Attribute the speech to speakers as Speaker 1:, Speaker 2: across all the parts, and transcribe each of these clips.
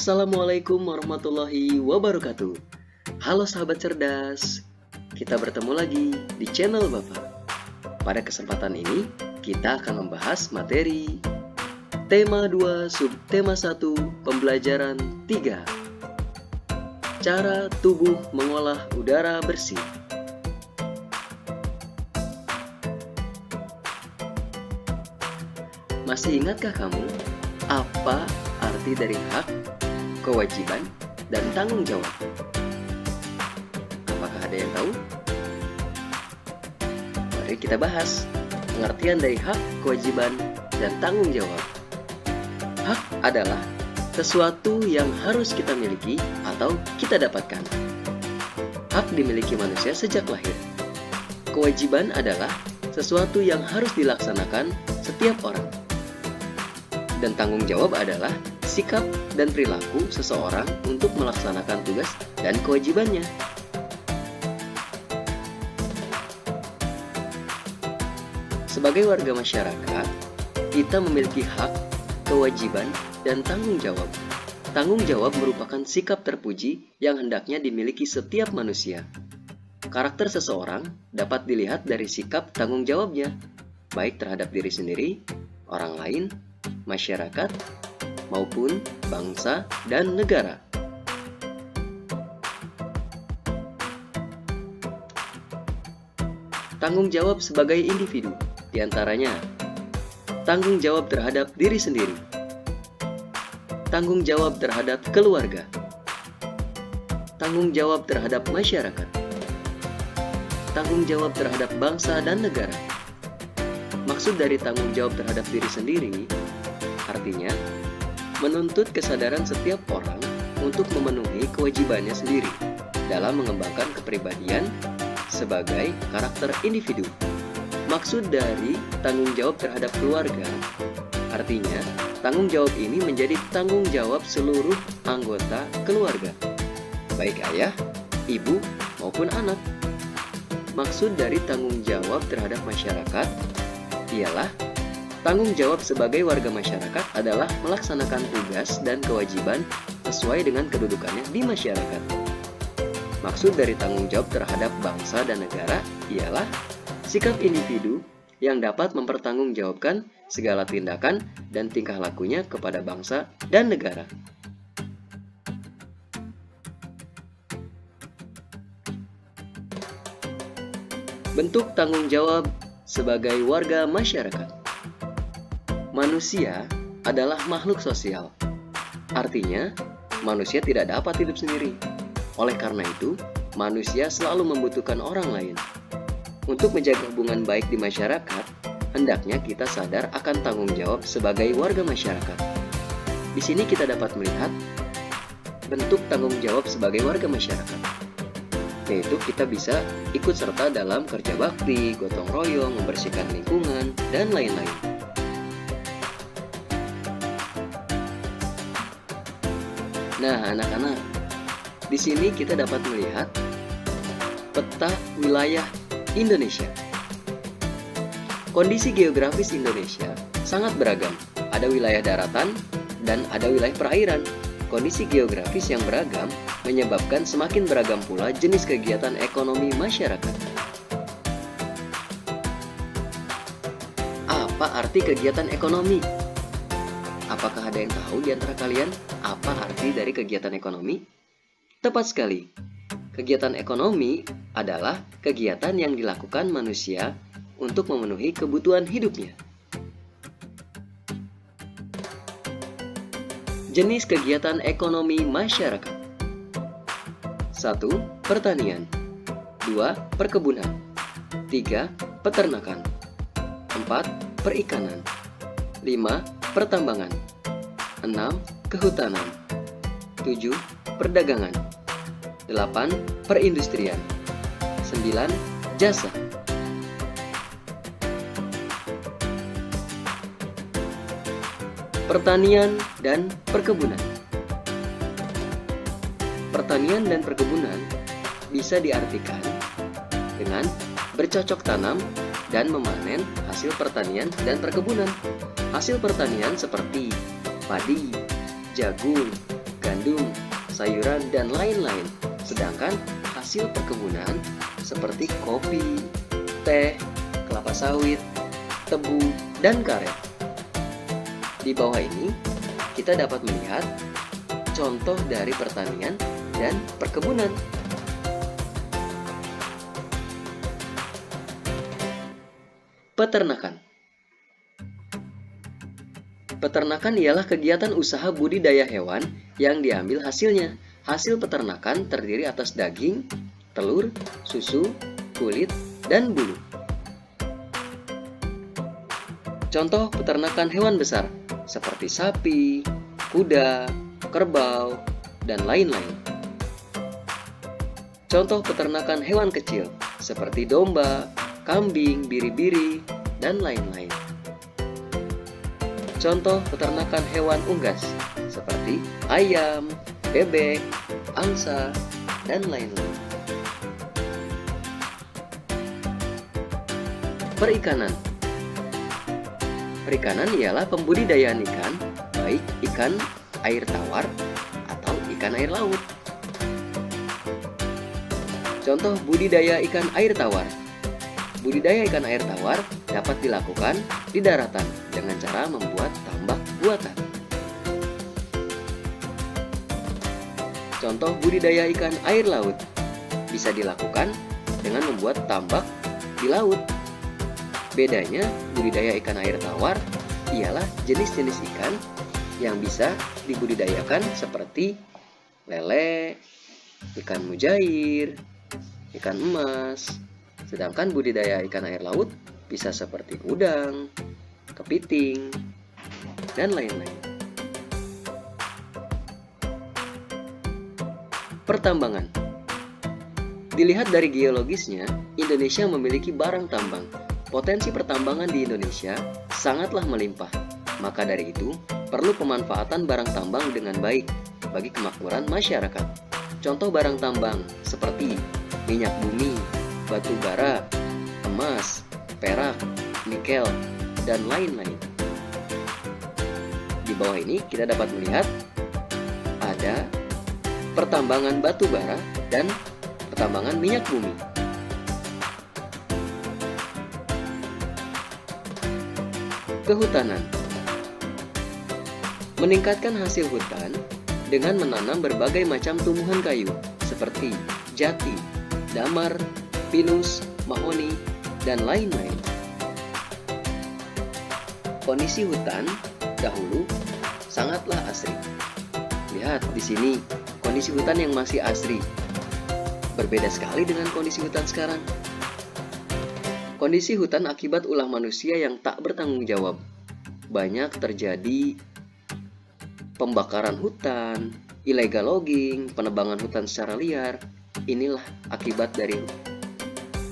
Speaker 1: Assalamualaikum warahmatullahi wabarakatuh. Halo sahabat cerdas, kita bertemu lagi di channel Bapak. Pada kesempatan ini, kita akan membahas materi Tema 2 Subtema 1 Pembelajaran 3, Cara tubuh mengolah udara bersih. Masih ingatkah kamu apa arti dari hak, kewajiban, dan tanggung jawab? Apakah ada yang tahu? Mari kita bahas pengertian dari hak, kewajiban, dan tanggung jawab. Hak adalah sesuatu yang harus kita miliki atau kita dapatkan. Hak dimiliki manusia sejak lahir. Kewajiban adalah sesuatu yang harus dilaksanakan setiap orang. Dan tanggung jawab adalah sikap dan perilaku seseorang untuk melaksanakan tugas dan kewajibannya. Sebagai warga masyarakat, kita memiliki hak, kewajiban, dan tanggung jawab. Tanggung jawab merupakan sikap terpuji yang hendaknya dimiliki setiap manusia. Karakter seseorang dapat dilihat dari sikap tanggung jawabnya, baik terhadap diri sendiri, orang lain, masyarakat, maupun bangsa dan negara. Tanggung jawab sebagai individu, diantaranya tanggung jawab terhadap diri sendiri, tanggung jawab terhadap keluarga, tanggung jawab terhadap masyarakat, tanggung jawab terhadap bangsa dan negara. Maksud dari tanggung jawab terhadap diri sendiri artinya menuntut kesadaran setiap orang untuk memenuhi kewajibannya sendiri dalam mengembangkan kepribadian sebagai karakter individu. Maksud dari tanggung jawab terhadap keluarga artinya tanggung jawab ini menjadi tanggung jawab seluruh anggota keluarga, baik ayah, ibu, maupun anak. Maksud dari tanggung jawab terhadap masyarakat ialah tanggung jawab sebagai warga masyarakat adalah melaksanakan tugas dan kewajiban sesuai dengan kedudukannya di masyarakat. Maksud dari tanggung jawab terhadap bangsa dan negara ialah sikap individu yang dapat mempertanggungjawabkan segala tindakan dan tingkah lakunya kepada bangsa dan negara. Bentuk tanggung jawab sebagai warga masyarakat. Manusia adalah makhluk sosial. Artinya, manusia tidak dapat hidup sendiri. Oleh karena itu, manusia selalu membutuhkan orang lain. Untuk menjaga hubungan baik di masyarakat, hendaknya kita sadar akan tanggung jawab sebagai warga masyarakat. Di sini kita dapat melihat bentuk tanggung jawab sebagai warga masyarakat, yaitu kita bisa ikut serta dalam kerja bakti, gotong royong, membersihkan lingkungan, dan lain-lain. Nah, anak-anak, di sini kita dapat melihat peta wilayah Indonesia. Kondisi geografis Indonesia sangat beragam. Ada wilayah daratan dan ada wilayah perairan. Kondisi geografis yang beragam menyebabkan semakin beragam pula jenis kegiatan ekonomi masyarakat. Apa arti kegiatan ekonomi? Apakah ada yang tahu di antara kalian apa arti dari kegiatan ekonomi? Tepat sekali. Kegiatan ekonomi adalah kegiatan yang dilakukan manusia untuk memenuhi kebutuhan hidupnya. Jenis kegiatan ekonomi masyarakat. 1. Pertanian. 2. Perkebunan. 3. Peternakan. 4. Perikanan. 5. Pertambangan. 6. Kehutanan. 7. Perdagangan. 8. Perindustrian. 9. Jasa. Pertanian dan perkebunan. Pertanian dan perkebunan bisa diartikan dengan bercocok tanam dan memanen hasil pertanian dan perkebunan. Hasil pertanian seperti padi, jagung, gandum, sayuran, dan lain-lain. Sedangkan hasil perkebunan seperti kopi, teh, kelapa sawit, tebu, dan karet. Di bawah ini, kita dapat melihat contoh dari pertanian dan perkebunan. Peternakan. Peternakan ialah kegiatan usaha budidaya hewan yang diambil hasilnya. Hasil peternakan terdiri atas daging, telur, susu, kulit, dan bulu. Contoh peternakan hewan besar seperti sapi, kuda, kerbau, dan lain-lain. Contoh peternakan hewan kecil seperti domba, kambing, biri-biri, dan lain-lain. Contoh peternakan hewan unggas seperti ayam, bebek, angsa, dan lain-lain. Perikanan. Perikanan ialah pembudidayaan ikan, baik ikan air tawar atau ikan air laut. Contoh budidaya ikan air tawar. Budidaya ikan air tawar dapat dilakukan di daratan dengan cara membuat tambak buatan. Contoh budidaya ikan air laut bisa dilakukan dengan membuat tambak di laut. Bedanya, budidaya ikan air tawar ialah jenis-jenis ikan yang bisa dibudidayakan seperti lele, ikan mujair, ikan emas. Sedangkan budidaya ikan air laut bisa seperti udang, kepiting, dan lain-lain. Pertambangan. Dilihat dari geologisnya, Indonesia memiliki barang tambang. Potensi pertambangan di Indonesia sangatlah melimpah. Maka dari itu, perlu pemanfaatan barang tambang dengan baik bagi kemakmuran masyarakat. Contoh barang tambang seperti minyak bumi, batu bara, emas, perak, nikel, dan lain-lain. Di bawah ini kita dapat melihat ada pertambangan batu bara dan pertambangan minyak bumi. Kehutanan. Meningkatkan hasil hutan dengan menanam berbagai macam tumbuhan kayu seperti jati, damar, pinus, mahoni, dan lain-lain. Kondisi hutan dahulu sangatlah asri. Lihat di sini kondisi hutan yang masih asri. Berbeda sekali dengan kondisi hutan sekarang. Kondisi hutan akibat ulah manusia yang tak bertanggung jawab. Banyak terjadi pembakaran hutan, illegal logging, penebangan hutan secara liar. Inilah akibat dari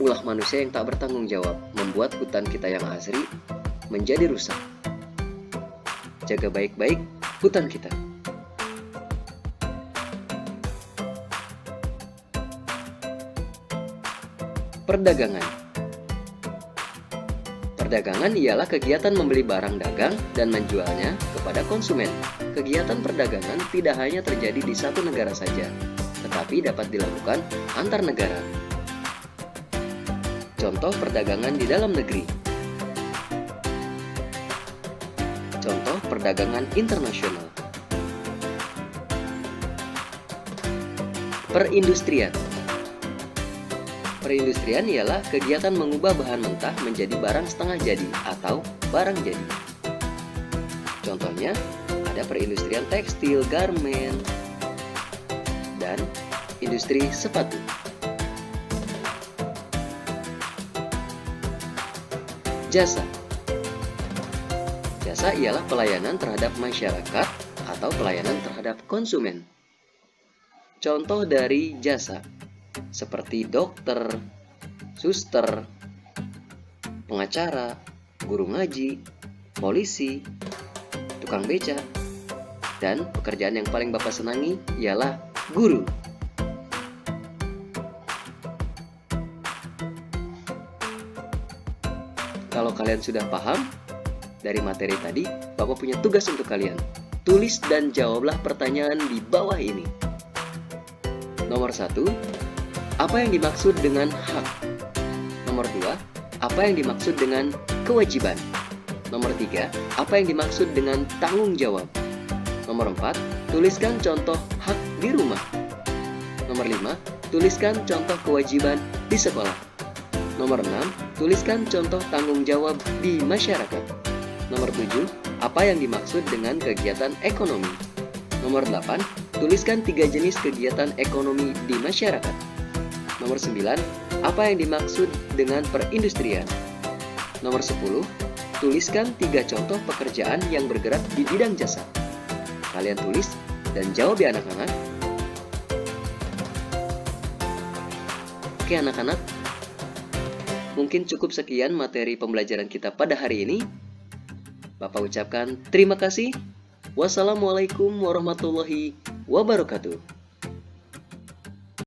Speaker 1: ulah manusia yang tak bertanggung jawab, membuat hutan kita yang asri menjadi rusak. Jaga baik-baik hutan kita. Perdagangan. Perdagangan ialah kegiatan membeli barang dagang dan menjualnya kepada konsumen. Kegiatan perdagangan tidak hanya terjadi di satu negara saja, tetapi dapat dilakukan antar negara. Contoh perdagangan di dalam negeri. Contoh perdagangan internasional. Perindustrian. Perindustrian ialah kegiatan mengubah bahan mentah menjadi barang setengah jadi atau barang jadi. Contohnya, ada perindustrian tekstil, garmen, dan industri sepatu. Jasa. Jasa ialah pelayanan terhadap masyarakat atau pelayanan terhadap konsumen. Contoh dari jasa seperti dokter, suster, pengacara, guru ngaji, polisi, tukang beca, dan pekerjaan yang paling Bapak senangi ialah guru. Kalau kalian sudah paham dari materi tadi, Bapak punya tugas untuk kalian. tulis dan jawablah pertanyaan di bawah ini. Nomor 1, apa yang dimaksud dengan hak? Nomor 2, apa yang dimaksud dengan kewajiban? Nomor 3, apa yang dimaksud dengan tanggung jawab? Nomor 4, tuliskan contoh hak di rumah. Nomor 5, tuliskan contoh kewajiban di sekolah. Nomor 6, tuliskan contoh tanggung jawab di masyarakat. Nomor 7, apa yang dimaksud dengan kegiatan ekonomi? Nomor 8, tuliskan 3 jenis kegiatan ekonomi di masyarakat. Nomor 9, apa yang dimaksud dengan perindustrian? Nomor 10, tuliskan 3 contoh pekerjaan yang bergerak di bidang jasa. Kalian tulis dan jawab ya anak-anak. Oke anak-anak, mungkin cukup sekian materi pembelajaran kita pada hari ini. Bapak ucapkan terima kasih. Wassalamualaikum warahmatullahi wabarakatuh.